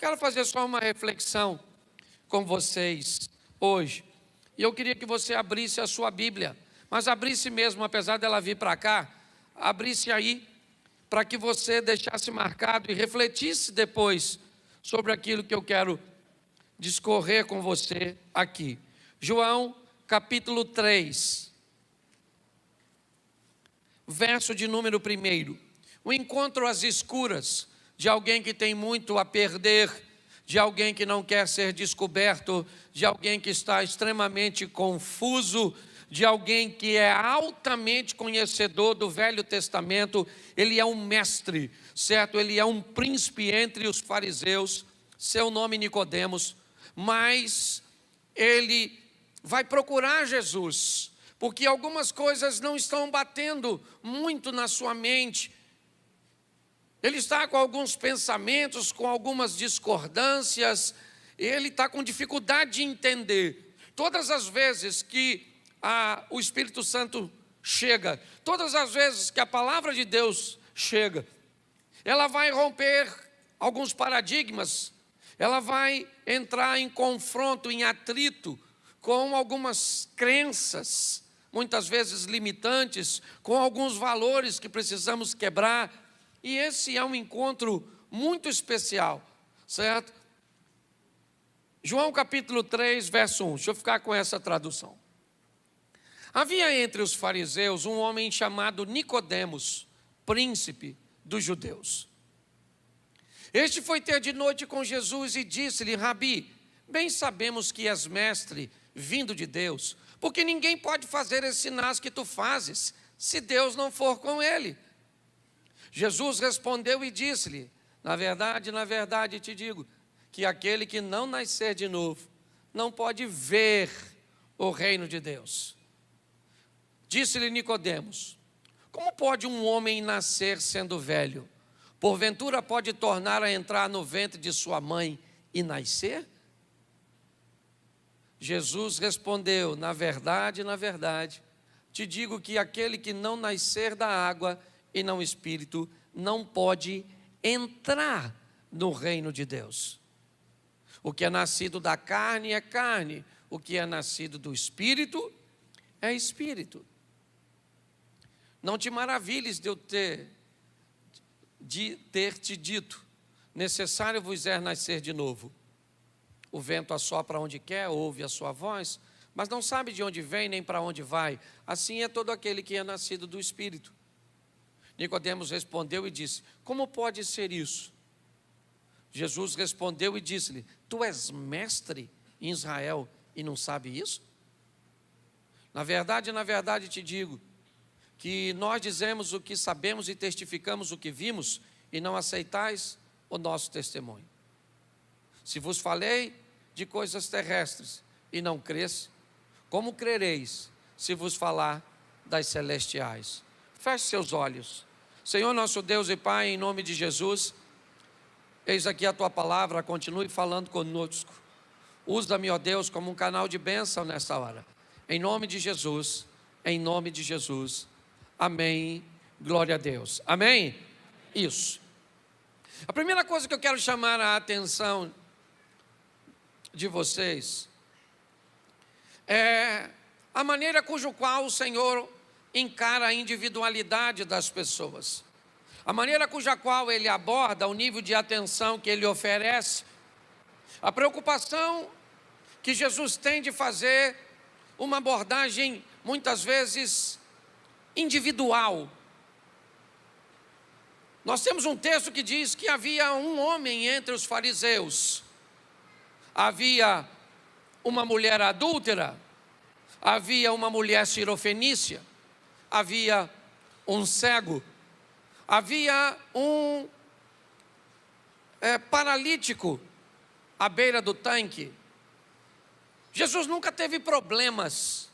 quero fazer só uma reflexão com vocês hoje. E eu queria que você abrisse a sua Bíblia, mas abrisse mesmo, apesar dela vir para cá, abrisse aí, para que você deixasse marcado e refletisse depois sobre aquilo que eu quero discorrer com você aqui. João capítulo 3, verso de número 1. O encontro às escuras de alguém que tem muito a perder, de alguém que não quer ser descoberto, de alguém que está extremamente confuso, de alguém que é altamente conhecedor do Velho Testamento. Ele é um mestre, certo? Ele é um príncipe entre os fariseus, seu nome Nicodemos, mas ele vai procurar Jesus, porque algumas coisas não estão batendo muito na sua mente. Ele está com alguns pensamentos, com algumas discordâncias, ele está com dificuldade de entender. Todas as vezes que o Espírito Santo chega, todas as vezes que a palavra de Deus chega, ela vai romper alguns paradigmas, ela vai entrar em confronto, em atrito com algumas crenças, muitas vezes limitantes, com alguns valores que precisamos quebrar. E esse é um encontro muito especial, certo? João capítulo 3, verso 1, deixa eu ficar com essa tradução. Havia entre os fariseus um homem chamado Nicodemos, príncipe dos judeus. Este foi ter de noite com Jesus e disse-lhe: Rabi, bem sabemos que és mestre, vindo de Deus, porque ninguém pode fazer esses sinais que tu fazes, se Deus não for com ele. Jesus respondeu e disse-lhe: na verdade te digo, que aquele que não nascer de novo, não pode ver o reino de Deus. Disse-lhe Nicodemos: como pode um homem nascer sendo velho? Porventura pode tornar a entrar no ventre de sua mãe e nascer? Jesus respondeu: na verdade, te digo que aquele que não nascer da água e não espírito, não pode entrar no reino de Deus. O que é nascido da carne é carne, o que é nascido do espírito é espírito. Não te maravilhes de eu ter te dito: necessário vos é nascer de novo. O vento assopra onde quer, ouve a sua voz, mas não sabe de onde vem nem para onde vai. Assim é todo aquele que é nascido do espírito. Nicodemos respondeu e disse: como pode ser isso? Jesus respondeu e disse-lhe: tu és mestre em Israel e não sabe isso? Na verdade te digo, que nós dizemos o que sabemos e testificamos o que vimos, e não aceitais o nosso testemunho. Se vos falei de coisas terrestres e não crês, como crereis se vos falar das celestiais? Feche seus olhos. Senhor nosso Deus e Pai, em nome de Jesus, eis aqui a Tua palavra, continue falando conosco. Usa-me, ó Deus, como um canal de bênção nessa hora. Em nome de Jesus, amém, glória a Deus, amém? Isso. A primeira coisa que eu quero chamar a atenção de vocês é a maneira cujo qual o Senhor encara a individualidade das pessoas, a maneira cuja qual Ele aborda o nível de atenção que Ele oferece, a preocupação que Jesus tem de fazer uma abordagem muitas vezes individual. Nós temos um texto que diz que havia um homem entre os fariseus, havia uma mulher adúltera, havia uma mulher cirofenícia, havia um cego, havia um paralítico à beira do tanque. Jesus nunca teve problemas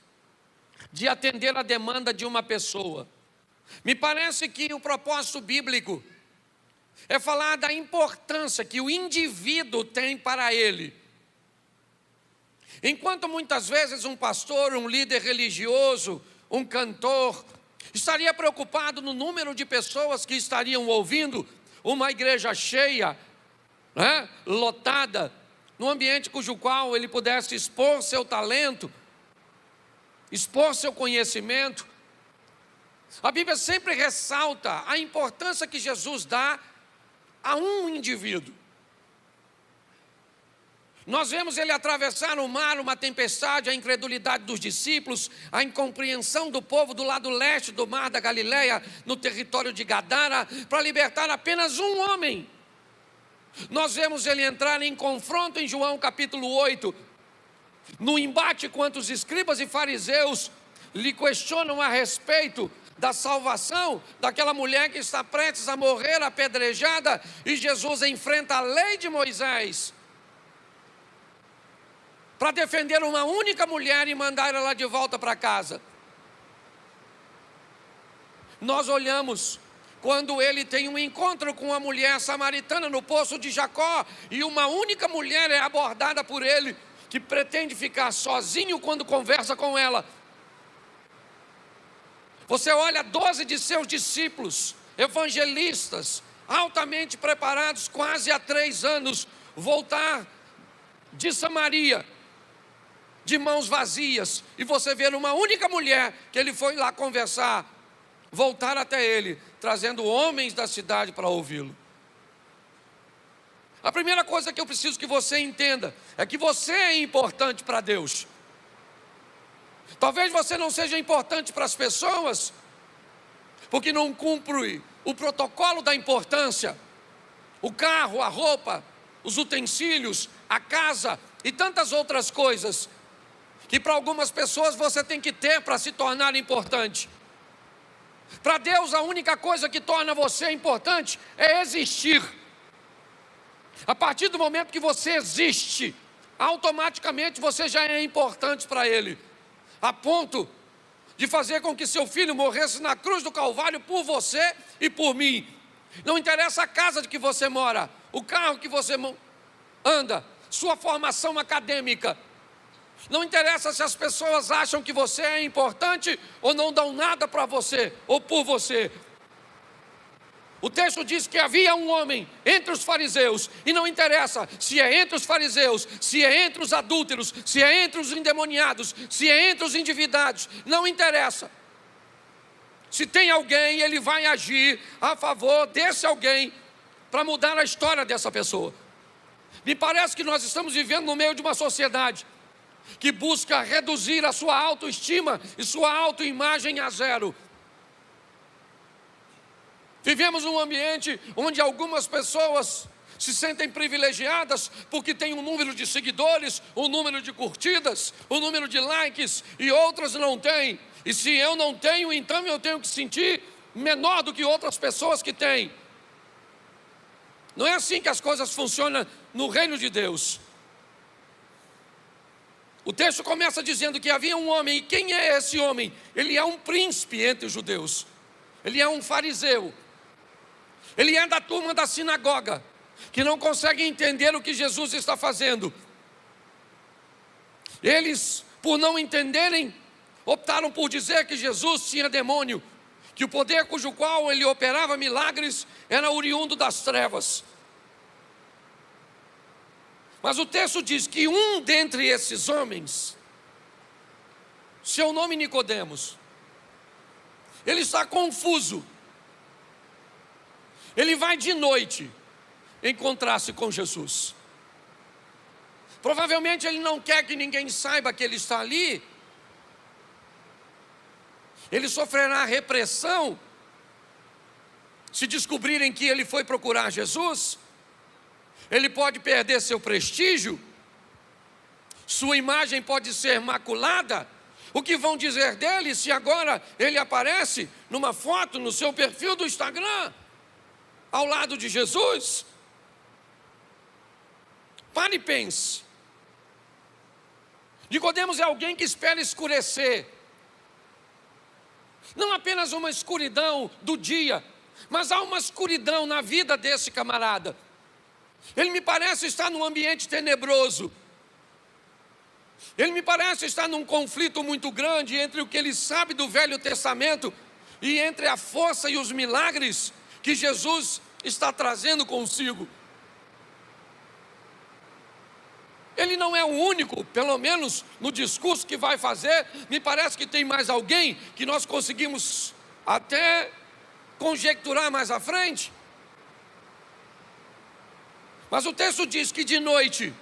de atender a demanda de uma pessoa. Me parece que o propósito bíblico é falar da importância que o indivíduo tem para ele. Enquanto muitas vezes um pastor, um líder religioso, um cantor, estaria preocupado no número de pessoas que estariam ouvindo, uma igreja cheia, né, lotada, num ambiente cujo qual ele pudesse expor seu talento, expor seu conhecimento. A Bíblia sempre ressalta a importância que Jesus dá a um indivíduo. Nós vemos ele atravessar o mar, uma tempestade, a incredulidade dos discípulos, a incompreensão do povo do lado leste do mar da Galileia, no território de Gadara, para libertar apenas um homem. Nós vemos ele entrar em confronto em João capítulo 8, no embate quanto os escribas e fariseus lhe questionam a respeito da salvação daquela mulher que está prestes a morrer apedrejada, e Jesus enfrenta a lei de Moisés para defender uma única mulher e mandar ela de volta para casa. Nós olhamos quando ele tem um encontro com uma mulher samaritana no poço de Jacó, e uma única mulher é abordada por ele, que pretende ficar sozinho quando conversa com ela. Você olha 12 de seus discípulos, evangelistas, altamente preparados, quase há 3 anos, voltar de Samaria, de mãos vazias, e você vê uma única mulher que ele foi lá conversar, voltar até ele, trazendo homens da cidade para ouvi-lo. A primeira coisa que eu preciso que você entenda é que você é importante para Deus. Talvez você não seja importante para as pessoas, porque não cumpre o protocolo da importância, o carro, a roupa, os utensílios, a casa e tantas outras coisas, que para algumas pessoas você tem que ter para se tornar importante. Para Deus, a única coisa que torna você importante é existir. A partir do momento que você existe, automaticamente você já é importante para Ele, a ponto de fazer com que seu filho morresse na cruz do Calvário por você e por mim. Não interessa a casa de que você mora, o carro que você anda, sua formação acadêmica. Não interessa se as pessoas acham que você é importante ou não dão nada para você ou por você. O texto diz que havia um homem entre os fariseus, e não interessa se é entre os fariseus, se é entre os adúlteros, se é entre os endemoniados, se é entre os endividados, não interessa. Se tem alguém, ele vai agir a favor desse alguém para mudar a história dessa pessoa. Me parece que nós estamos vivendo no meio de uma sociedade que busca reduzir a sua autoestima e sua autoimagem a zero. Vivemos num ambiente onde algumas pessoas se sentem privilegiadas porque têm um número de seguidores, um número de curtidas, um número de likes, e outras não têm. E se eu não tenho, então eu tenho que sentir menor do que outras pessoas que têm. Não é assim que as coisas funcionam no reino de Deus. O texto começa dizendo que havia um homem, e quem é esse homem? Ele é um príncipe entre os judeus, ele é um fariseu, ele é da turma da sinagoga, que não consegue entender o que Jesus está fazendo. Eles, por não entenderem, optaram por dizer que Jesus tinha demônio, que o poder cujo qual ele operava milagres era oriundo das trevas. Mas o texto diz que um dentre esses homens, seu nome Nicodemos, ele está confuso. Ele vai de noite encontrar-se com Jesus. Provavelmente ele não quer que ninguém saiba que ele está ali. Ele sofrerá repressão se descobrirem que ele foi procurar Jesus. Ele pode perder seu prestígio, sua imagem pode ser maculada. O que vão dizer dele se agora ele aparece numa foto no seu perfil do Instagram, ao lado de Jesus? Pare e pense. Nicodemos é alguém que espera escurecer, não apenas uma escuridão do dia, mas há uma escuridão na vida desse camarada. Ele me parece estar num ambiente tenebroso. Ele me parece estar num conflito muito grande entre o que ele sabe do Velho Testamento e entre a força e os milagres que Jesus está trazendo consigo. Ele não é o único, pelo menos no discurso que vai fazer. Me parece que tem mais alguém que nós conseguimos até conjecturar mais à frente. Mas o texto diz que de noite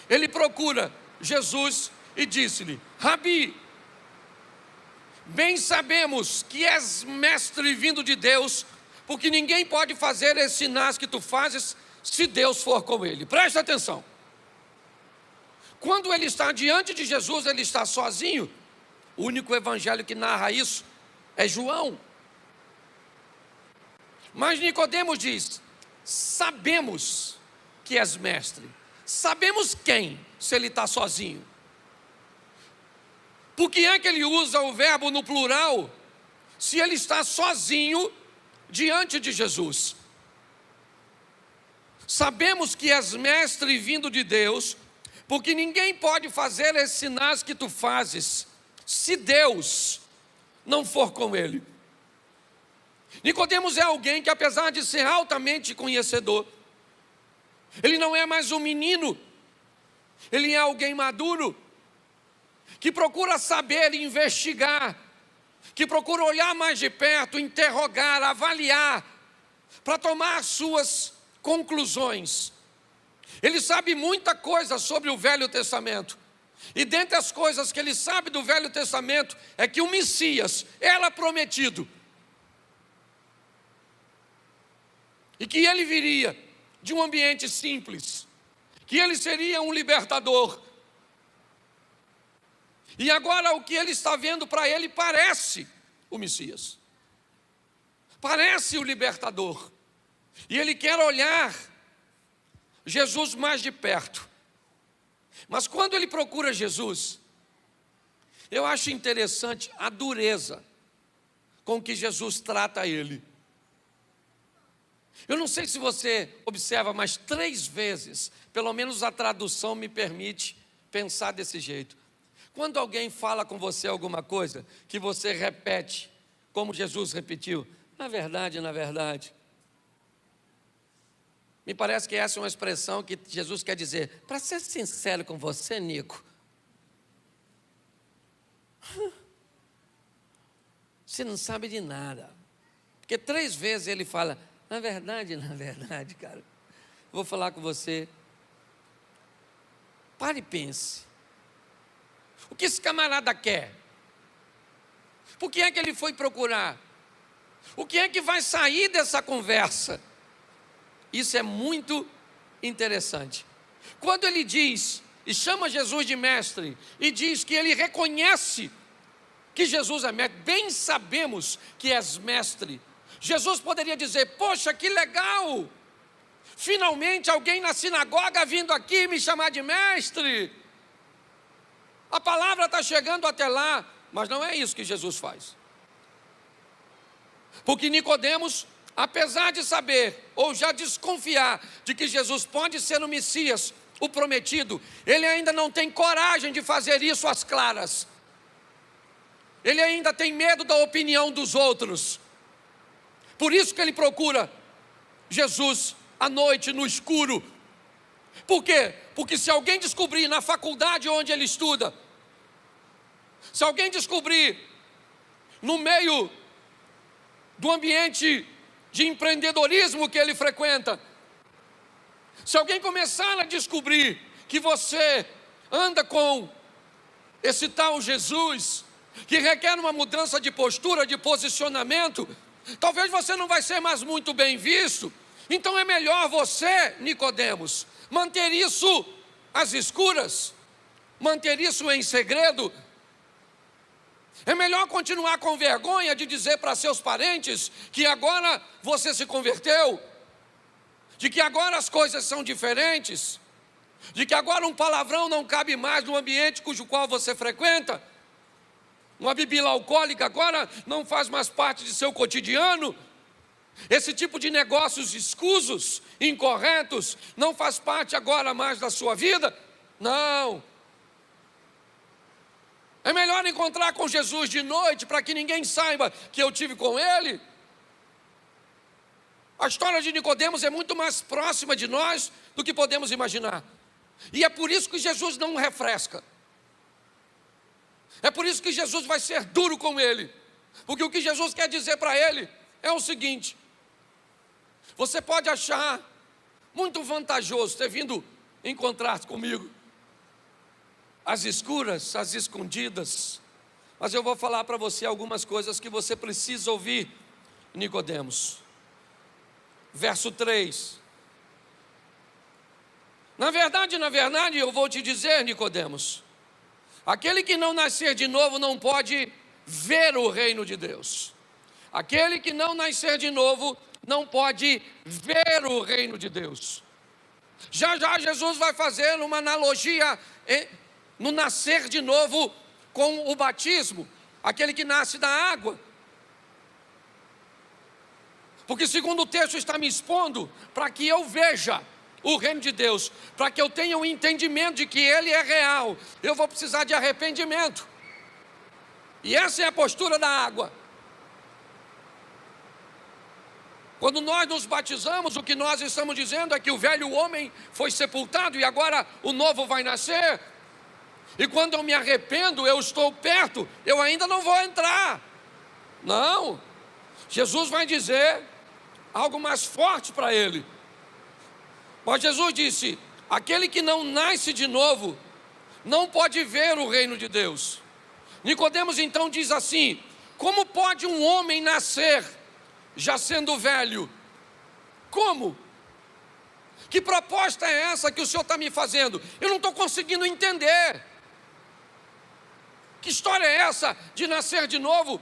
ele procura Jesus e disse-lhe: Rabi, bem sabemos que és mestre vindo de Deus, porque ninguém pode fazer esses sinais que tu fazes se Deus for com ele. Presta atenção. Quando ele está diante de Jesus, ele está sozinho. O único evangelho que narra isso é João. Mas Nicodemos diz: sabemos que és mestre. Sabemos quem, se ele está sozinho? Por que é que ele usa o verbo no plural, se ele está sozinho diante de Jesus? Sabemos que és mestre vindo de Deus, porque ninguém pode fazer esses sinais que tu fazes, se Deus não for com ele. Nicodemos é alguém que, apesar de ser altamente conhecedor, ele não é mais um menino, ele é alguém maduro, que procura saber e investigar, que procura olhar mais de perto, interrogar, avaliar, para tomar suas conclusões. Ele sabe muita coisa sobre o Velho Testamento, e dentre as coisas que ele sabe do Velho Testamento, é que o Messias era prometido, e que ele viria de um ambiente simples, que ele seria um libertador. E agora o que ele está vendo para ele parece o Messias, parece o libertador, e ele quer olhar Jesus mais de perto. Mas quando ele procura Jesus, eu acho interessante a dureza com que Jesus trata ele. Eu não sei se você observa, mas 3 vezes, pelo menos a tradução me permite pensar desse jeito. Quando alguém fala com você alguma coisa, que você repete, como Jesus repetiu, na verdade, me parece que essa é uma expressão que Jesus quer dizer: para ser sincero com você, Nico, você não sabe de nada. Porque 3 vezes ele fala, na verdade, cara, vou falar com você. Pare e pense. O que esse camarada quer? Por que é que ele foi procurar? O que é que vai sair dessa conversa? Isso é muito interessante. Quando ele diz, e chama Jesus de mestre, e diz que ele reconhece que Jesus é mestre, bem sabemos que és mestre. Jesus poderia dizer, poxa, que legal, finalmente alguém na sinagoga vindo aqui me chamar de mestre. A palavra está chegando até lá, mas não é isso que Jesus faz. Porque Nicodemos, apesar de saber, ou já desconfiar, de que Jesus pode ser o Messias, o prometido, ele ainda não tem coragem de fazer isso às claras. Ele ainda tem medo da opinião dos outros. Por isso que ele procura Jesus à noite, no escuro. Por quê? Porque se alguém descobrir na faculdade onde ele estuda, se alguém descobrir no meio do ambiente de empreendedorismo que ele frequenta, se alguém começar a descobrir que você anda com esse tal Jesus, que requer uma mudança de postura, de posicionamento, talvez você não vai ser mais muito bem visto. Então é melhor você, Nicodemos, manter isso às escuras, manter isso em segredo. É melhor continuar com vergonha de dizer para seus parentes que agora você se converteu, de que agora as coisas são diferentes, de que agora um palavrão não cabe mais no ambiente cujo qual você frequenta, uma bebida alcoólica agora não faz mais parte de seu cotidiano, esse tipo de negócios escusos, incorretos, não faz parte agora mais da sua vida. Não. É melhor encontrar com Jesus de noite, para que ninguém saiba que eu tive com ele. A história de Nicodemos é muito mais próxima de nós do que podemos imaginar. E é por isso que Jesus não refresca. É por isso que Jesus vai ser duro com ele. Porque o que Jesus quer dizer para ele é o seguinte: você pode achar muito vantajoso ter vindo encontrar comigo, às escuras, às escondidas, mas eu vou falar para você algumas coisas que você precisa ouvir, Nicodemos. Verso 3. Na verdade, eu vou te dizer, Nicodemos, aquele que não nascer de novo não pode ver o reino de Deus. Aquele que não nascer de novo não pode ver o reino de Deus. Já Jesus vai fazer uma analogia no nascer de novo com o batismo, aquele que nasce da água. Porque segundo o texto está me expondo para que eu veja o reino de Deus, para que eu tenha um entendimento de que ele é real, eu vou precisar de arrependimento. E essa é a postura da água. Quando nós nos batizamos, o que nós estamos dizendo é que o velho homem foi sepultado e agora o novo vai nascer. E quando eu me arrependo, eu estou perto, eu ainda não vou entrar. Não, Jesus vai dizer algo mais forte para ele. Mas Jesus disse: aquele que não nasce de novo não pode ver o reino de Deus. Nicodemos então diz assim: como pode um homem nascer já sendo velho? Como? Que proposta é essa que o Senhor está me fazendo? Eu não estou conseguindo entender. Que história é essa de nascer de novo?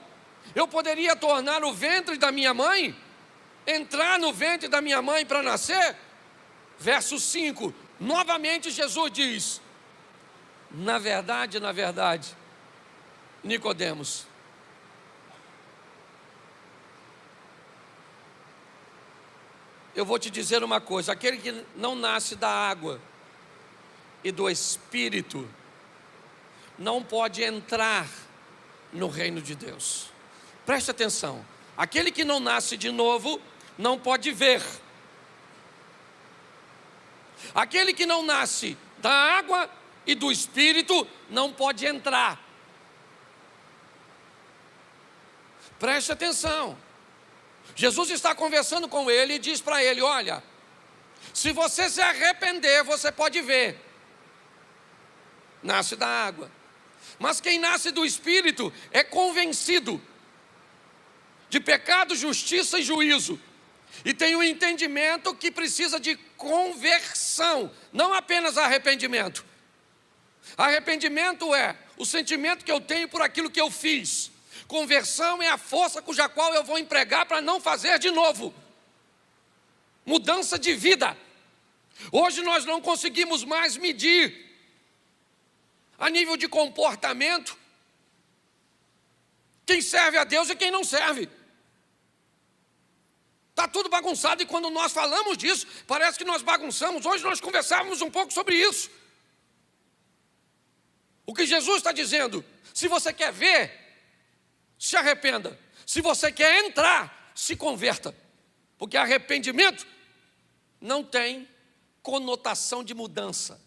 Eu poderia tornar o ventre da minha mãe, entrar no ventre da minha mãe para nascer? Verso 5, novamente Jesus diz: na verdade, Nicodemos, eu vou te dizer uma coisa: aquele que não nasce da água e do Espírito não pode entrar no reino de Deus. Preste atenção: aquele que não nasce de novo não pode ver. Aquele que não nasce da água e do Espírito não pode entrar. Preste atenção. Jesus está conversando com ele e diz para ele: olha, se você se arrepender, você pode ver. Nasce da água. Mas quem nasce do Espírito é convencido de pecado, justiça e juízo. E tem um entendimento que precisa de conversão, não apenas arrependimento. Arrependimento é o sentimento que eu tenho por aquilo que eu fiz. Conversão é a força cuja qual eu vou empregar para não fazer de novo. Mudança de vida. Hoje nós não conseguimos mais medir a nível de comportamento quem serve a Deus e quem não serve. Está tudo bagunçado e quando nós falamos disso, parece que nós bagunçamos. Hoje nós conversávamos um pouco sobre isso. O que Jesus está dizendo: se você quer ver, se arrependa. Se você quer entrar, se converta. Porque arrependimento não tem conotação de mudança.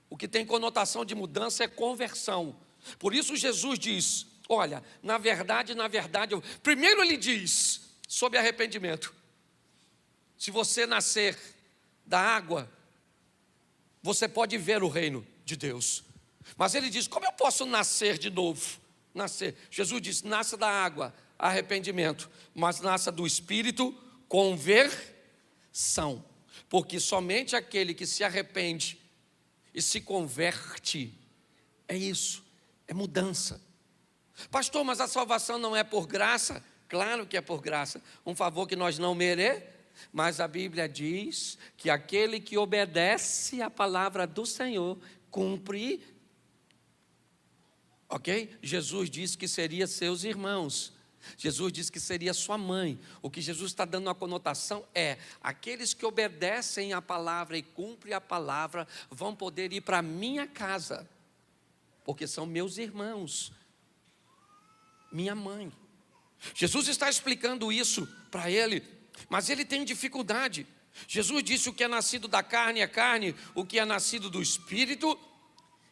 O que tem conotação de mudança é conversão. Por isso Jesus diz: olha, na verdade, primeiro ele diz sobre arrependimento: se você nascer da água, você pode ver o reino de Deus. Mas ele diz: como eu posso nascer de novo? Nascer. Jesus diz: nasça da água, arrependimento, mas nasça do Espírito, conversão. Porque somente aquele que se arrepende e se converte, é isso, é mudança. Pastor, mas a salvação não é por graça? Claro que é por graça, um favor que nós não merecemos, mas a Bíblia diz que aquele que obedece à palavra do Senhor, cumpre, ok? Jesus disse que seria seus irmãos, Jesus disse que seria sua mãe. O que Jesus está dando uma conotação é: aqueles que obedecem à palavra e cumprem a palavra vão poder ir para a minha casa, porque são meus irmãos, minha mãe. Jesus está explicando isso para ele, mas ele tem dificuldade. Jesus disse: o que é nascido da carne é carne, o que é nascido do Espírito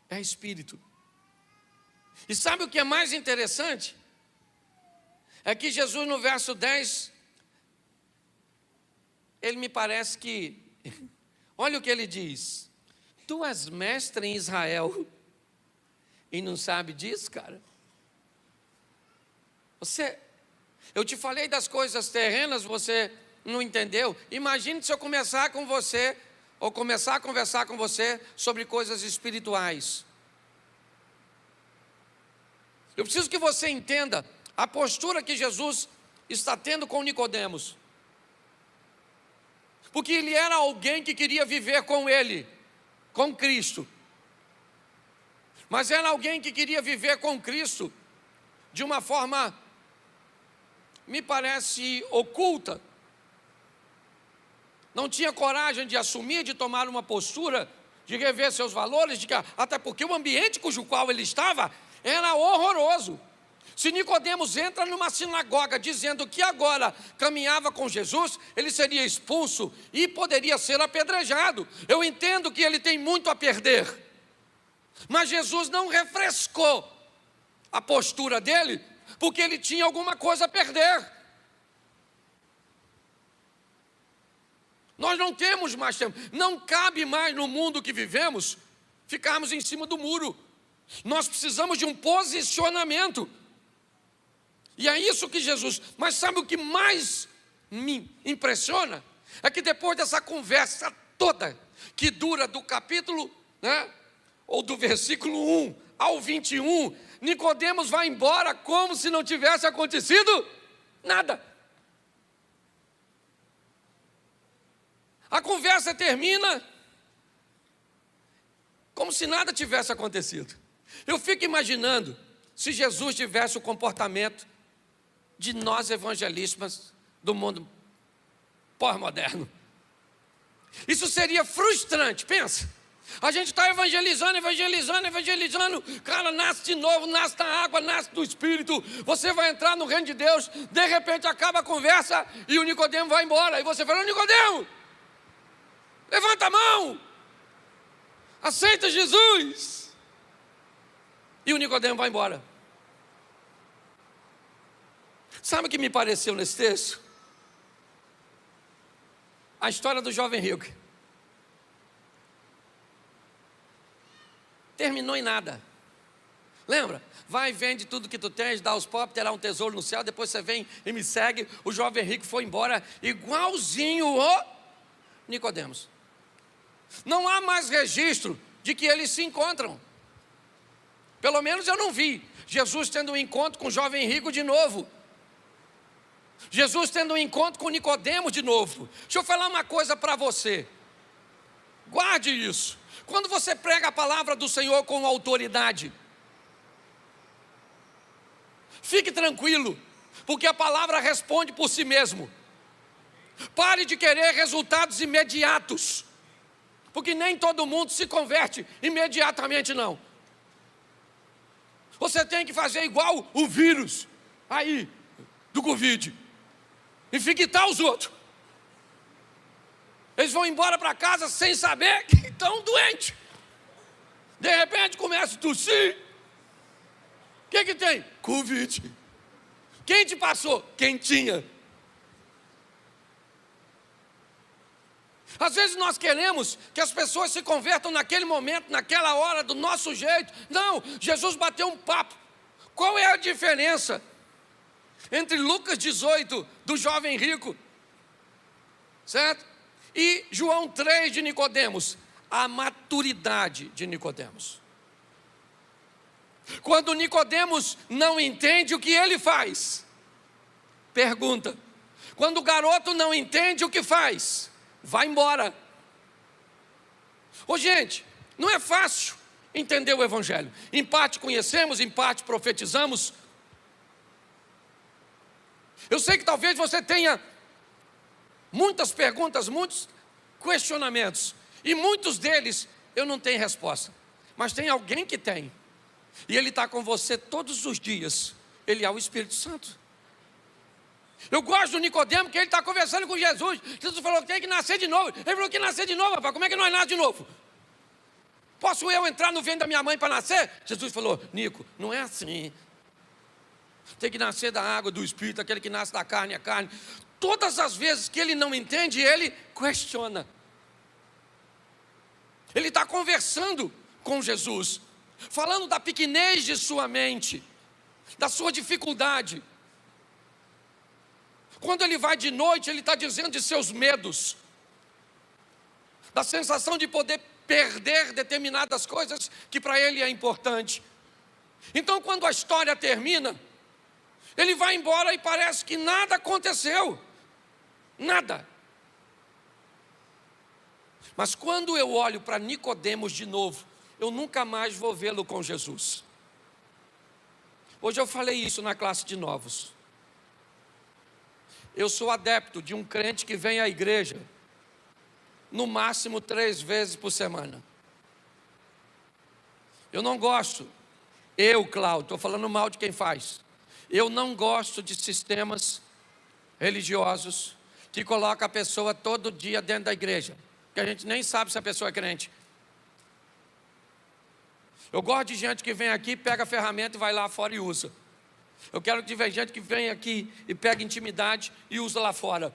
é Espírito. E sabe o que é mais interessante? É que Jesus, no verso 10, ele me parece que, olha o que ele diz: tu és mestre em Israel e não sabe disso, cara? Eu te falei das coisas terrenas, você não entendeu? Imagine se eu começar com você, ou começar a conversar com você sobre coisas espirituais. Eu preciso que você entenda a postura que Jesus está tendo com Nicodemos. Porque ele era alguém que queria viver com ele, com Cristo. Mas era alguém que queria viver com Cristo de uma forma, me parece, oculta. Não tinha coragem de assumir, de tomar uma postura, de rever seus valores, até porque o ambiente cujo qual ele estava era horroroso. Se Nicodemos entra numa sinagoga dizendo que agora caminhava com Jesus, ele seria expulso e poderia ser apedrejado. Eu entendo que ele tem muito a perder, mas Jesus não refrescou a postura dele, porque ele tinha alguma coisa a perder. Nós não temos mais tempo, não cabe mais no mundo que vivemos ficarmos em cima do muro. Nós precisamos de um posicionamento. E é isso que Jesus... Mas sabe o que mais me impressiona? É que depois dessa conversa toda, que dura do capítulo, ou do versículo 1 ao 21, Nicodemos vai embora como se não tivesse acontecido nada. A conversa termina como se nada tivesse acontecido. Eu fico imaginando se Jesus tivesse o comportamento de nós evangelistas do mundo pós-moderno. Isso seria frustrante, pensa. A gente está evangelizando, cara, nasce de novo, nasce da água, nasce do Espírito. Você vai entrar no reino de Deus, de repente acaba a conversa e o Nicodemo vai embora. E você fala: Nicodemo, levanta a mão, aceita Jesus. E o Nicodemo vai embora. Sabe o que me pareceu nesse texto? A história do jovem rico. Terminou em nada. Lembra? Vai e vende tudo que tu tens, dá aos pobres, terá um tesouro no céu, depois você vem e me segue. O jovem rico foi embora igualzinho o Nicodemos. Não há mais registro de que eles se encontram. Pelo menos eu não vi Jesus tendo um encontro com o jovem rico de novo. Jesus tendo um encontro com Nicodemos de novo. Deixa eu falar uma coisa para você. Guarde isso. Quando você prega a palavra do Senhor com autoridade, fique tranquilo, porque a palavra responde por si mesmo. Pare de querer resultados imediatos, porque nem todo mundo se converte imediatamente, não. Você tem que fazer igual o vírus aí do Covid, infectar os outros. Eles vão embora para casa sem saber que estão doentes. De repente começa a tossir. O que tem? Covid. Quem te passou? Quem tinha. Às vezes nós queremos que as pessoas se convertam naquele momento, naquela hora, do nosso jeito. Não, Jesus bateu um papo. Qual é a diferença entre Lucas 18, do jovem rico, certo? E João 3 de Nicodemos? A maturidade de Nicodemos. Quando Nicodemos não entende, o que ele faz? Pergunta. Quando o garoto não entende, o que faz? Vai embora. Ô gente, não é fácil entender o Evangelho. Em parte conhecemos, em parte profetizamos. Eu sei que talvez você tenha muitas perguntas, muitos questionamentos, e muitos deles eu não tenho resposta, mas tem alguém que tem, e ele está com você todos os dias. Ele é o Espírito Santo. Eu gosto do Nicodemo, porque ele está conversando com Jesus. Jesus falou que tem que nascer de novo. Ele falou que nascer de novo, rapaz. Como é que nós nascemos de novo? Posso eu entrar no ventre da minha mãe para nascer? Jesus falou: Nico, não é assim. Tem que nascer da água, do Espírito. Aquele que nasce da carne é carne. Todas as vezes que ele não entende, ele questiona. Ele está conversando com Jesus, falando da pequenez de sua mente, da sua dificuldade. Quando ele vai de noite, ele está dizendo de seus medos, da sensação de poder perder determinadas coisas que para ele é importante. Então, quando a história termina, ele vai embora e parece que nada aconteceu, nada. Mas quando eu olho para Nicodemos de novo, eu nunca mais vou vê-lo com Jesus. Hoje eu falei isso na classe de novos. Eu sou adepto de um crente que vem à igreja no máximo 3 vezes por semana. Eu não gosto, Cláudio, estou falando mal de quem faz. Eu não gosto de sistemas religiosos que colocam a pessoa todo dia dentro da igreja, que a gente nem sabe se a pessoa é crente. Eu gosto de gente que vem aqui, pega a ferramenta e vai lá fora e usa. Eu quero que veja gente que vem aqui e pega intimidade e usa lá fora.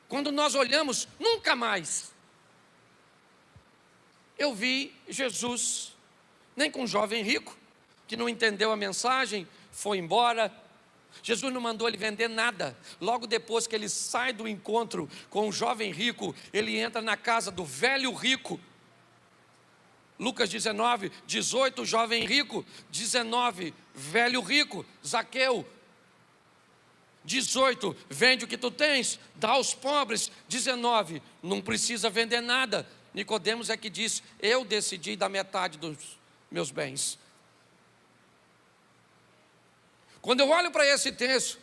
Quando nós olhamos, nunca mais eu vi Jesus, nem com um jovem rico, que não entendeu a mensagem, foi embora. Jesus não mandou ele vender nada. Logo depois que ele sai do encontro com o jovem rico, ele entra na casa do velho rico. Lucas 19, 18, jovem rico. 19, velho rico, Zaqueu. 18, vende o que tu tens, dá aos pobres. 19, não precisa vender nada. Nicodemos é que diz: eu decidi dar metade dos meus bens. Quando eu olho para esse texto,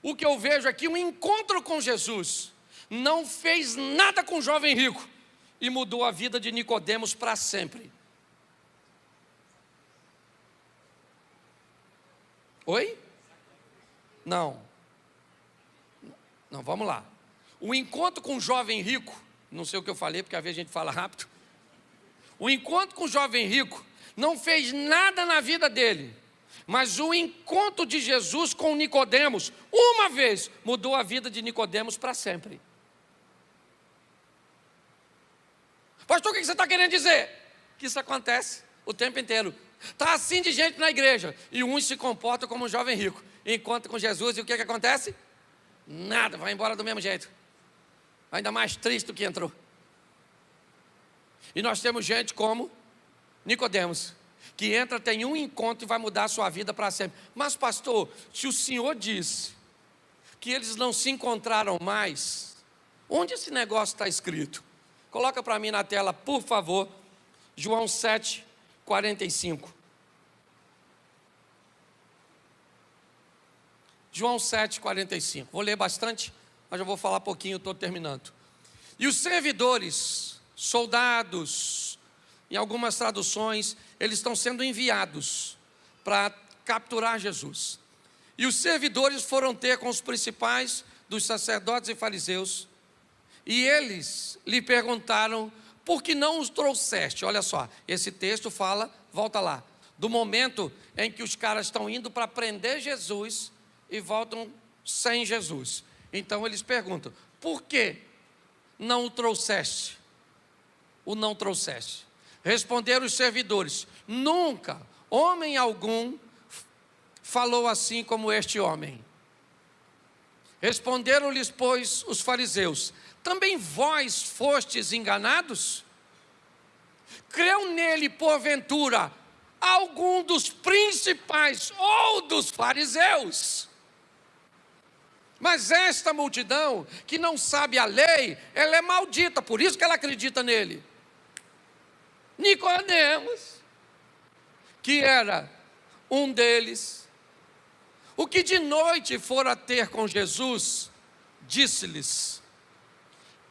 o que eu vejo aqui, um encontro com Jesus não fez nada com o jovem rico e mudou a vida de Nicodemos para sempre. Oi? Não, vamos lá. O encontro com o jovem rico, não sei o que eu falei, porque às vezes a gente fala rápido. O encontro com o jovem rico não fez nada na vida dele, mas o encontro de Jesus com Nicodemos, uma vez, mudou a vida de Nicodemos para sempre. Pastor, o que você está querendo dizer? Que isso acontece o tempo inteiro. Está assim de gente na igreja, e uns se comportam como um jovem rico, encontra com Jesus, e o que acontece? Nada, vai embora do mesmo jeito, ainda mais triste do que entrou. E nós temos gente como Nicodemos, que entra, tem um encontro e vai mudar a sua vida para sempre. Mas pastor, se o senhor disse que eles não se encontraram mais, onde esse negócio está escrito? Coloca para mim na tela, por favor, João 7, 45. João 7, 45. Vou ler bastante, mas eu vou falar pouquinho, estou terminando. E os servidores, soldados, em algumas traduções, eles estão sendo enviados para capturar Jesus. E os servidores foram ter com os principais dos sacerdotes e fariseus, e eles lhe perguntaram: por que não os trouxeste? Olha só, esse texto fala, volta lá, do momento em que os caras estão indo para prender Jesus e voltam sem Jesus. Então eles perguntam: por que não o trouxeste? O não trouxeste. Responderam os servidores: nunca homem algum falou assim como este homem. Responderam-lhes, pois, os fariseus: também vós fostes enganados? Creu nele, porventura, algum dos principais ou dos fariseus? Mas esta multidão, que não sabe a lei, ela é maldita, por isso que ela acredita nele. Nicodemos, que era um deles, o que de noite fora ter com Jesus, disse-lhes: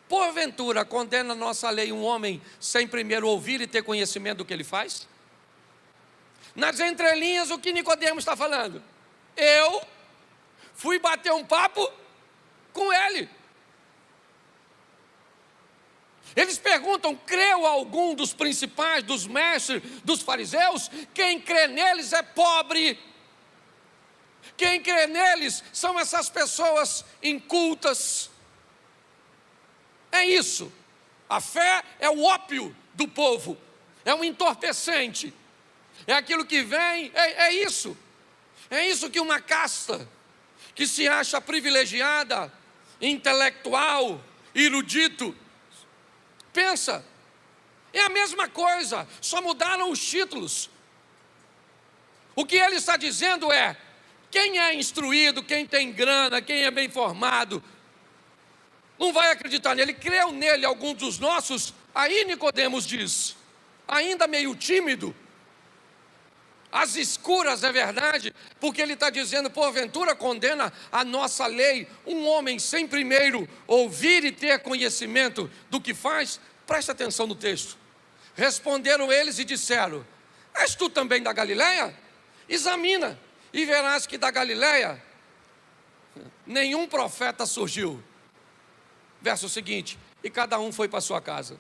porventura condena a nossa lei um homem sem primeiro ouvir e ter conhecimento do que ele faz? Nas entrelinhas, o que Nicodemos está falando? Eu fui bater um papo com ele. Eles perguntam: creu algum dos principais, dos mestres, dos fariseus? Quem crê neles é pobre. Quem crê neles são essas pessoas incultas. É isso. A fé é o ópio do povo, é um entorpecente, é aquilo que vem, é isso. É isso que uma casta que se acha privilegiada, intelectual, erudito, pensa. É a mesma coisa, só mudaram os títulos. O que ele está dizendo é: quem é instruído, quem tem grana, quem é bem formado, não vai acreditar nele. Creu nele algum dos nossos? Aí Nicodemos diz, ainda meio tímido, às escuras, é verdade, porque ele está dizendo: porventura condena a nossa lei um homem sem primeiro ouvir e ter conhecimento do que faz? Presta atenção no texto. Responderam eles e disseram: és tu também da Galileia? Examina e verás que da Galileia nenhum profeta surgiu. Verso seguinte: e cada um foi para sua casa.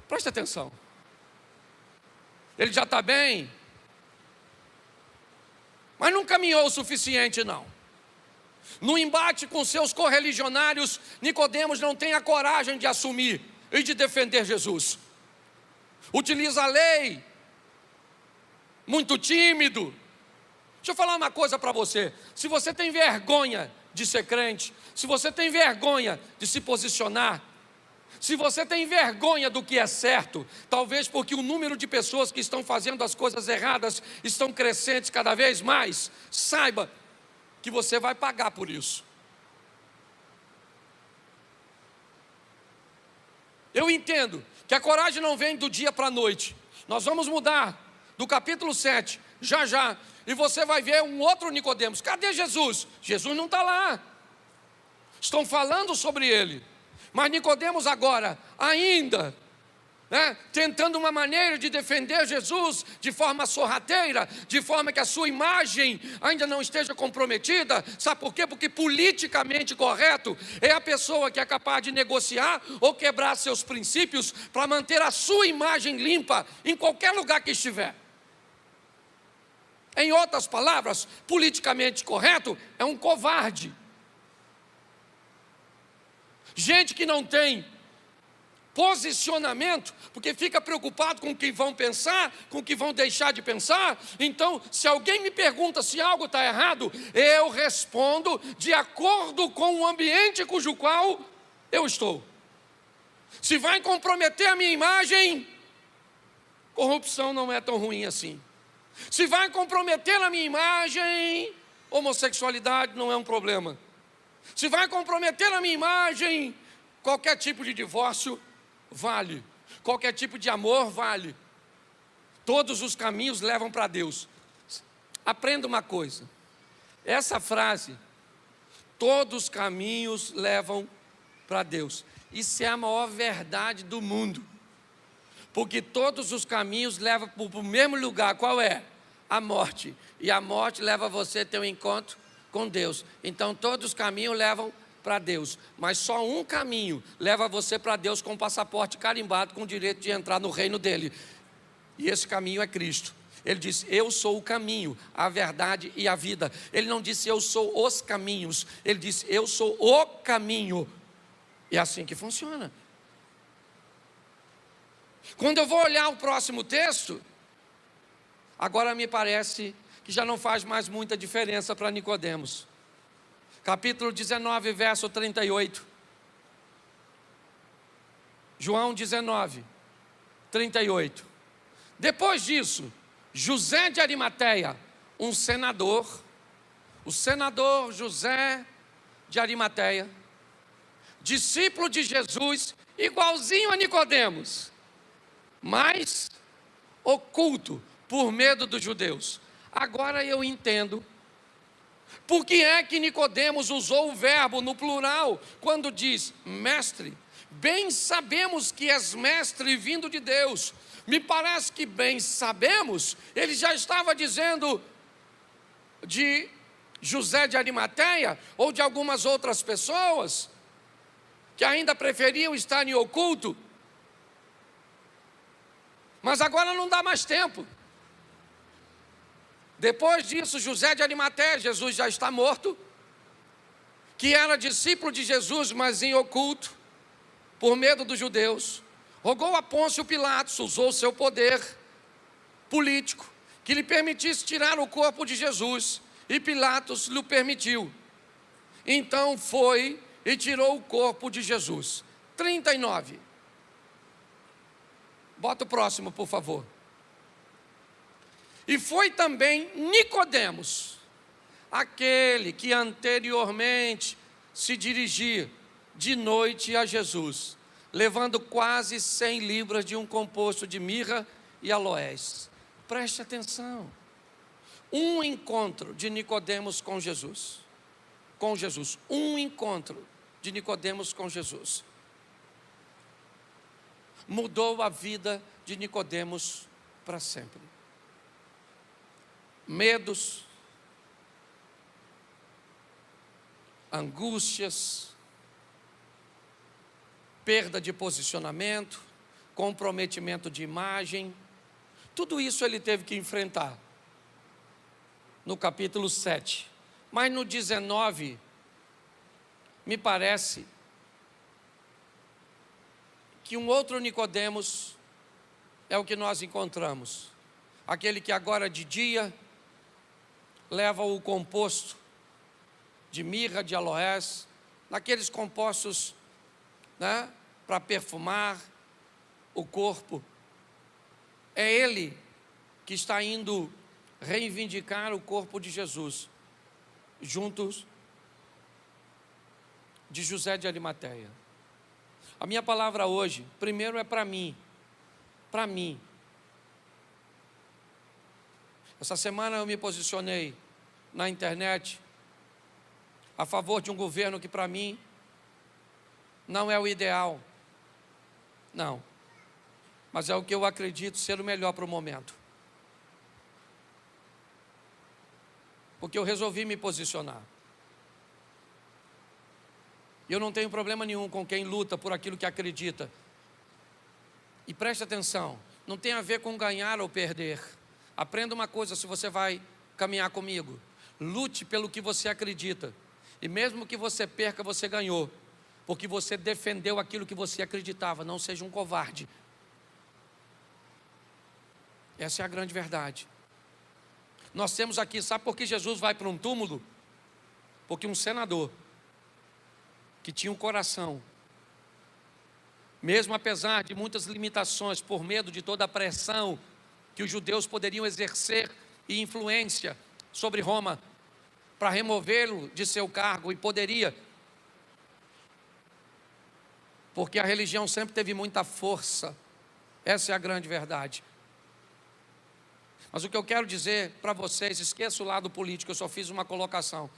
Presta atenção. Ele já está bem, mas não caminhou o suficiente não. No embate com seus correligionários, Nicodemos não tem a coragem de assumir e de defender Jesus. Utiliza a lei, muito tímido. Deixa eu falar uma coisa para você: se você tem vergonha de ser crente, se você tem vergonha de se posicionar, se você tem vergonha do que é certo, talvez porque o número de pessoas que estão fazendo as coisas erradas estão crescentes cada vez mais, saiba que você vai pagar por isso. Eu entendo que a coragem não vem do dia para a noite. Nós vamos mudar do capítulo 7, já, e você vai ver um outro Nicodemos. Cadê Jesus? Jesus não está lá. Estão falando sobre ele. Mas Nicodemos agora, ainda, tentando uma maneira de defender Jesus de forma sorrateira, de forma que a sua imagem ainda não esteja comprometida. Sabe por quê? Porque politicamente correto é a pessoa que é capaz de negociar ou quebrar seus princípios para manter a sua imagem limpa em qualquer lugar que estiver. Em outras palavras, politicamente correto é um covarde. Gente que não tem posicionamento, porque fica preocupado com o que vão pensar, com o que vão deixar de pensar. Então, se alguém me pergunta se algo está errado, eu respondo de acordo com o ambiente cujo qual eu estou. Se vai comprometer a minha imagem, corrupção não é tão ruim assim. Se vai comprometer a minha imagem, homossexualidade não é um problema. Se vai comprometer a minha imagem, qualquer tipo de divórcio vale. Qualquer tipo de amor vale. Todos os caminhos levam para Deus. Aprenda uma coisa. Essa frase, todos os caminhos levam para Deus, isso é a maior verdade do mundo. Porque todos os caminhos levam para o mesmo lugar. Qual é? A morte. E a morte leva você a ter um encontro com Deus. Então todos os caminhos levam para Deus, mas só um caminho leva você para Deus com o passaporte carimbado, com o direito de entrar no reino dele. E esse caminho é Cristo. Ele disse: eu sou o caminho, a verdade e a vida. Ele não disse eu sou os caminhos, ele disse eu sou o caminho. E é assim que funciona. Quando eu vou olhar o próximo texto, agora me parece que já não faz mais muita diferença para Nicodemos. Capítulo 19, verso 38. João 19, 38. Depois disso, José de Arimateia, um senador, o senador José de Arimateia, discípulo de Jesus, igualzinho a Nicodemos, mas oculto por medo dos judeus. Agora eu entendo por que é que Nicodemos usou o verbo no plural quando diz mestre. bem sabemos que és mestre vindo de Deus. Me parece que bem sabemos, ele já estava dizendo de José de Arimateia, ou de algumas outras pessoas, que ainda preferiam estar em oculto. Mas agora não dá mais tempo. Depois disso, José de Arimateia, Jesus já está morto, que era discípulo de Jesus, mas em oculto, por medo dos judeus, rogou a Pôncio Pilatos, usou seu poder político, que lhe permitisse tirar o corpo de Jesus, e Pilatos lhe permitiu. Então foi e tirou o corpo de Jesus. 39. Bota o próximo, por favor. E foi também Nicodemos, aquele que anteriormente se dirigia de noite a Jesus, levando quase 100 libras de um composto de mirra e aloés. Preste atenção. Um encontro de Nicodemos com Jesus. Com Jesus. Um encontro de Nicodemos com Jesus mudou a vida de Nicodemos para sempre. Medos, angústias, perda de posicionamento, comprometimento de imagem, tudo isso ele teve que enfrentar no capítulo 7. Mas no 19, me parece que um outro Nicodemos é o que nós encontramos. Aquele que agora de dia leva o composto de mirra, de aloés, naqueles compostos, né, para perfumar o corpo. É ele que está indo reivindicar o corpo de Jesus, juntos de José de Arimateia. A minha palavra hoje, primeiro é para mim. Para mim. Essa semana eu me posicionei na internet a favor de um governo que para mim não é o ideal. Não. Mas é o que eu acredito ser o melhor para o momento. Porque eu resolvi me posicionar. E eu não tenho problema nenhum com quem luta por aquilo que acredita. E preste atenção, não tem a ver com ganhar ou perder. Aprenda uma coisa se você vai caminhar comigo. Lute pelo que você acredita. E mesmo que você perca, você ganhou. Porque você defendeu aquilo que você acreditava. Não seja um covarde. Essa é a grande verdade. Nós temos aqui, sabe por que Jesus vai para um túmulo? Porque um senador que tinha um coração, mesmo apesar de muitas limitações, por medo de toda a pressão que os judeus poderiam exercer e influência sobre Roma, para removê-lo de seu cargo, e poderia, porque a religião sempre teve muita força, essa é a grande verdade. Mas o que eu quero dizer para vocês, esqueça o lado político, eu só fiz uma colocação.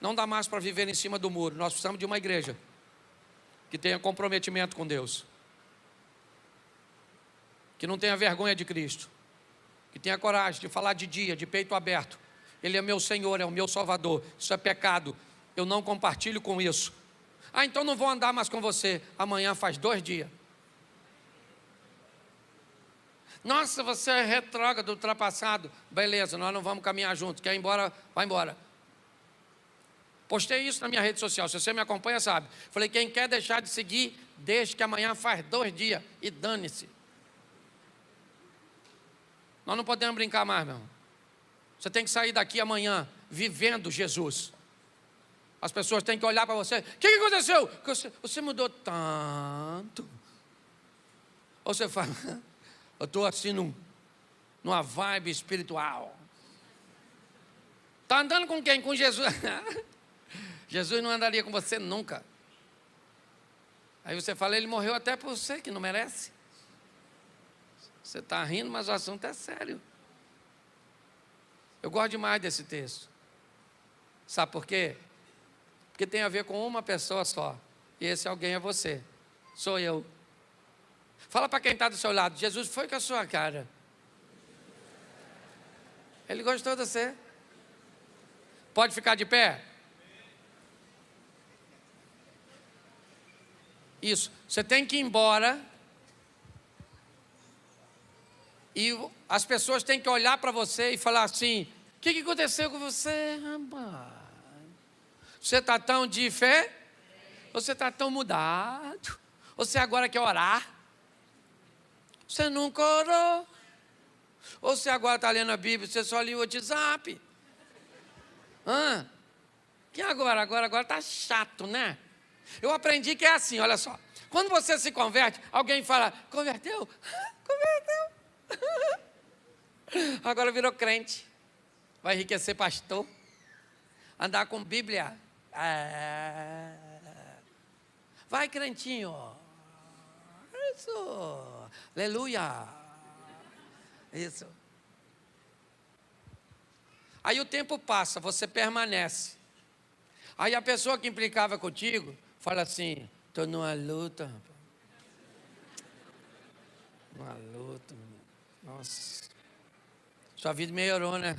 Não dá mais para viver em cima do muro. Nós precisamos de uma igreja que tenha comprometimento com Deus, que não tenha vergonha de Cristo, que tenha coragem de falar de dia, de peito aberto. Ele é meu Senhor, é o meu Salvador. Isso é pecado, eu não compartilho com isso. Ah, então não vou andar mais com você. Amanhã faz 2 dias. Nossa, você é retrógrado, ultrapassado. Beleza, nós não vamos caminhar juntos. Quer ir embora? Vai embora. Postei isso na minha rede social, se você me acompanha sabe. Falei, quem quer deixar de seguir, deixe que amanhã faz 2 dias e dane-se. Nós não podemos brincar mais, meu irmão. Você tem que sair daqui amanhã vivendo Jesus. As pessoas têm que olhar para você. O que aconteceu? Você mudou tanto. Ou você fala, eu estou assim numa vibe espiritual. Está andando com quem? Com Jesus. Jesus não andaria com você nunca. Aí você fala, ele morreu até por você, que não merece. Você está rindo, mas o assunto é sério. Eu gosto demais desse texto. Sabe por quê? Porque tem a ver com uma pessoa só. E esse alguém é você, sou eu. Fala para quem está do seu lado: Jesus foi com a sua cara. Ele gostou de você. Pode ficar de pé? Isso. Você tem que ir embora. E as pessoas têm que olhar para você e falar assim: o que aconteceu com você, rapaz? Você está tão de fé? Você está tão mudado? Você agora quer orar? Você nunca orou? Ou você agora está lendo a Bíblia, você só lia o WhatsApp? Que agora? Agora está chato, né? Eu aprendi que é assim, olha só. Quando você se converte, alguém fala: converteu? Converteu. Agora virou crente. Vai enriquecer pastor. Andar com Bíblia. Vai, crentinho. Isso. Aleluia. Isso. Aí o tempo passa, você permanece. Aí a pessoa que implicava contigo fala assim: estou numa luta, rapaz. Uma luta, menino. Nossa. Sua vida melhorou, né?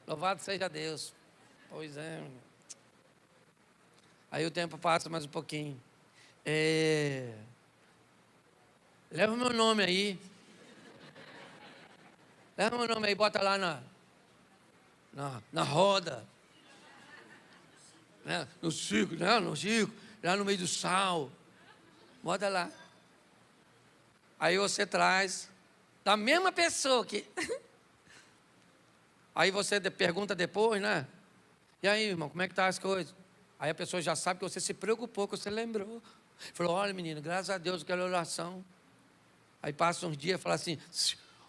Louvado seja Deus. Pois é, menino. Aí o tempo passa mais um pouquinho. Leva o meu nome aí. Leva o meu nome aí, bota lá na roda. Né? No circo, né? No circo, lá no meio do sal. Bota lá. Aí você traz da mesma pessoa que... Aí você pergunta depois, né? E aí, irmão, como é que tá as coisas? Aí a pessoa já sabe que você se preocupou, que você lembrou. Falou: olha, menino, graças a Deus, aquela oração. Aí passa uns dias e fala assim: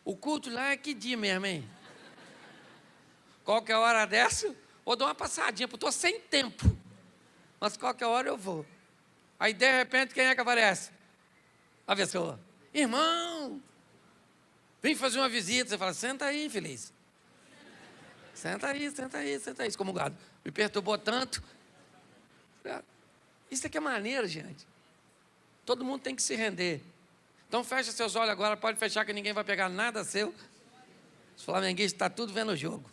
o culto lá é que dia mesmo, hein? Qualquer hora dessa, vou dar uma passadinha, porque estou sem tempo. Mas qualquer hora eu vou. Aí de repente, quem é que aparece? A pessoa: irmão, vem fazer uma visita. Você fala: senta aí, infeliz. Senta aí, excomungado. Me perturbou tanto. Isso aqui é maneiro, gente. Todo mundo tem que se render. Então fecha seus olhos agora, pode fechar que ninguém vai pegar nada seu. Os flamenguistas estão tudo vendo o jogo.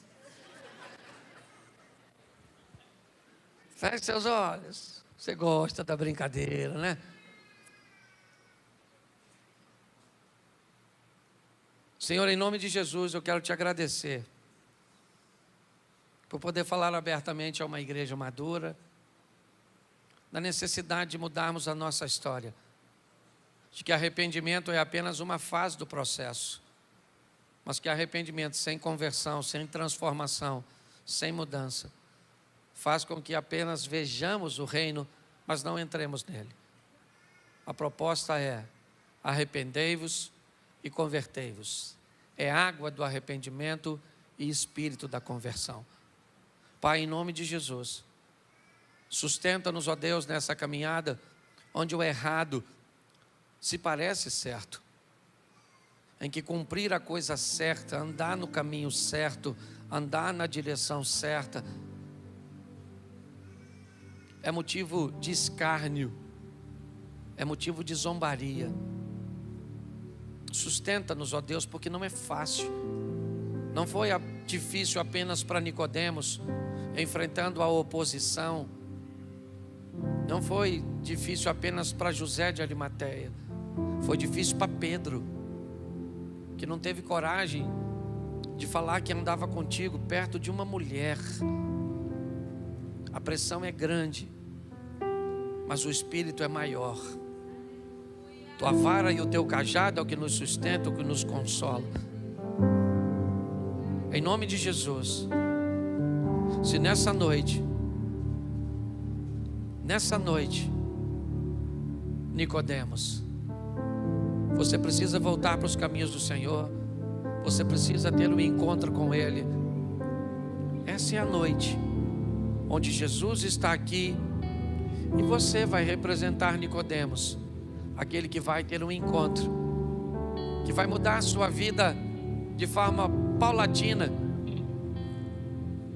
Feche seus olhos. Você gosta da brincadeira, né? Senhor, em nome de Jesus, eu quero te agradecer por poder falar abertamente a uma igreja madura, da necessidade de mudarmos a nossa história, de que arrependimento é apenas uma fase do processo, mas que arrependimento sem conversão, sem transformação, sem mudança, faz com que apenas vejamos o reino, mas não entremos nele. A proposta é: arrependei-vos e convertei-vos. É água do arrependimento e espírito da conversão. Pai, em nome de Jesus, sustenta-nos, ó Deus, nessa caminhada onde o errado se parece certo, em que cumprir a coisa certa, andar no caminho certo, andar na direção certa, é motivo de escárnio, é motivo de zombaria. Sustenta-nos, ó Deus, porque não é fácil. Não foi difícil apenas para Nicodemos, enfrentando a oposição. Não foi difícil apenas para José de Arimateia. Foi difícil para Pedro, que não teve coragem de falar que andava contigo perto de uma mulher. A pressão é grande, mas o Espírito é maior. Tua vara e o teu cajado é o que nos sustenta, o que nos consola. Em nome de Jesus, se nessa noite, Nicodemos, você precisa voltar para os caminhos do Senhor, você precisa ter um encontro com Ele. Essa é a noite onde Jesus está aqui e você vai representar Nicodemos, aquele que vai ter um encontro, que vai mudar a sua vida de forma paulatina.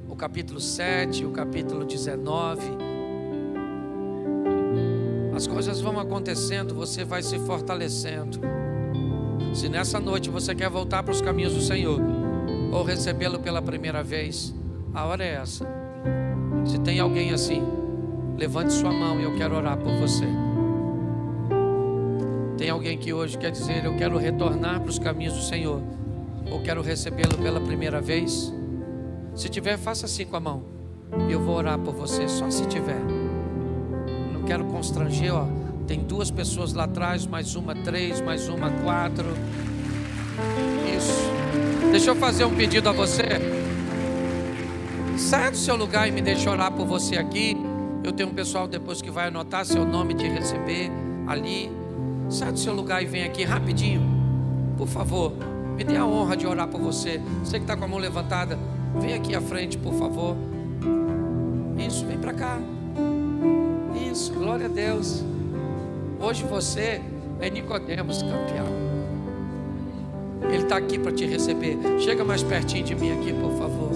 O capítulo 7, o capítulo 19, As coisas vão acontecendo, você vai se fortalecendo. Se nessa noite você quer voltar para os caminhos do Senhor, ou recebê-lo pela primeira vez, a hora é essa. Se tem alguém assim, levante sua mão e eu quero orar por você. Tem alguém que hoje quer dizer: eu quero retornar para os caminhos do Senhor, ou quero recebê-lo pela primeira vez? Se tiver, faça assim com a mão, e eu vou orar por você, só se tiver. Não quero constranger, ó. Tem 2 pessoas lá atrás, mais uma 3, mais uma 4. Isso. Deixa eu fazer um pedido a você. Saia do seu lugar e me deixe orar por você aqui. Eu tenho um pessoal depois que vai anotar seu nome, te receber ali. Saia do seu lugar e vem aqui rapidinho, por favor. Me dê a honra de orar por você. Você que está com a mão levantada, vem aqui à frente, por favor. Isso, vem para cá. Isso, glória a Deus. Hoje você é Nicodemos, campeão. Ele está aqui para te receber. Chega mais pertinho de mim aqui, por favor.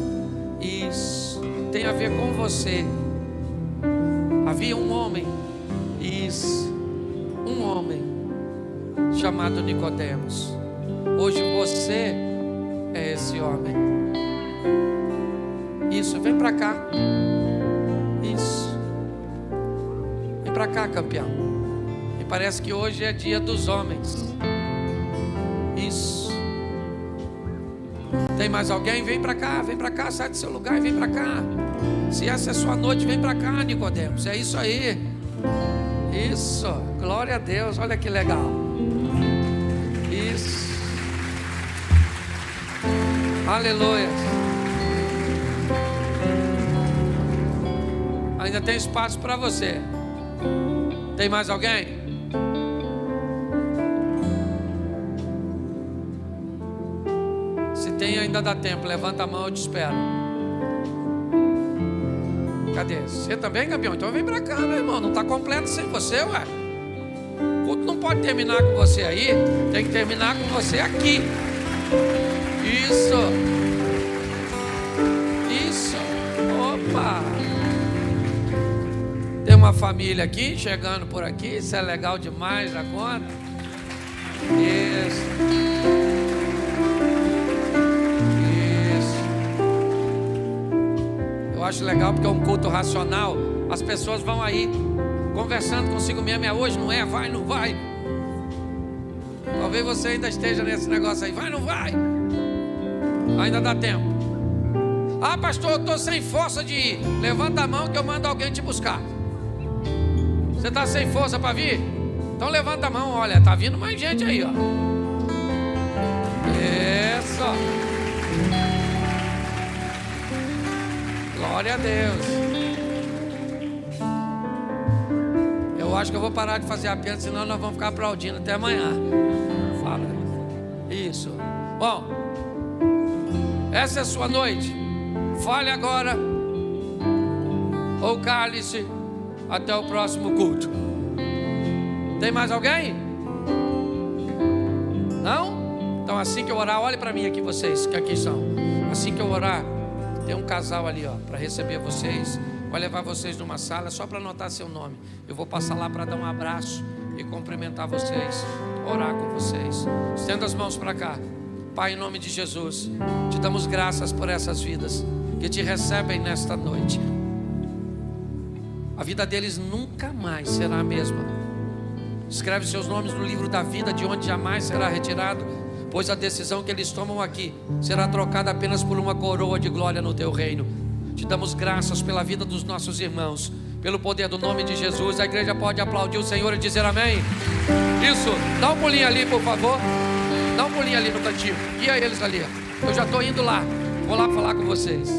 Isso, tem a ver com você. Havia um homem. Isso, um homem chamado Nicodemos. Hoje você é esse homem. Isso, vem para cá. Isso, vem para cá, campeão. Parece que hoje é dia dos homens. Isso. Tem mais alguém? Vem para cá, sai do seu lugar e vem para cá. Se essa é a sua noite, vem para cá, Nicodemos. É isso aí. Isso, glória a Deus, olha que legal. Isso. Aleluia. Ainda tem espaço para você. Tem mais alguém? Se tem, ainda dá tempo. Levanta a mão, eu te espero. Cadê? Você também, campeão? Então vem pra cá, meu irmão. Não está completo sem você, ué. O culto não pode terminar com você aí. Tem que terminar com você aqui. Isso. Isso. Opa. Tem uma família aqui, chegando por aqui. Isso é legal demais, a conta. Isso. Eu acho legal porque é um culto racional. As pessoas vão aí conversando consigo mesmo. É hoje, não é? Vai, não vai? Talvez você ainda esteja nesse negócio aí. Vai, não vai? Ainda dá tempo. Ah, pastor, eu estou sem força de ir. Levanta a mão que eu mando alguém te buscar. Você está sem força para vir? Então levanta a mão. Olha, tá vindo mais gente aí, ó. Isso. Glória a Deus. Eu acho que eu vou parar de fazer apelo, senão nós vamos ficar aplaudindo até amanhã. Fala. Isso. Bom, essa é a sua noite. Fale agora ou cale-se até o próximo culto. Tem mais alguém? Não? Então assim que eu orar, olhe para mim aqui vocês, que aqui são. Assim que eu orar, tem um casal ali, ó, para receber vocês. Vai levar vocês numa sala só para anotar seu nome. Eu vou passar lá para dar um abraço e cumprimentar vocês, orar com vocês. Estenda as mãos para cá. Pai, em nome de Jesus, te damos graças por essas vidas que te recebem nesta noite. A vida deles nunca mais será a mesma. Escreve seus nomes no livro da vida, de onde jamais será retirado, pois a decisão que eles tomam aqui será trocada apenas por uma coroa de glória no teu reino. Te damos graças pela vida dos nossos irmãos, pelo poder do nome de Jesus. A igreja pode aplaudir o Senhor e dizer amém. Isso, dá um pulinho ali, por favor. Dá um pulinho ali no cantinho. Guia eles ali. Eu já estou indo lá. Vou lá falar com vocês.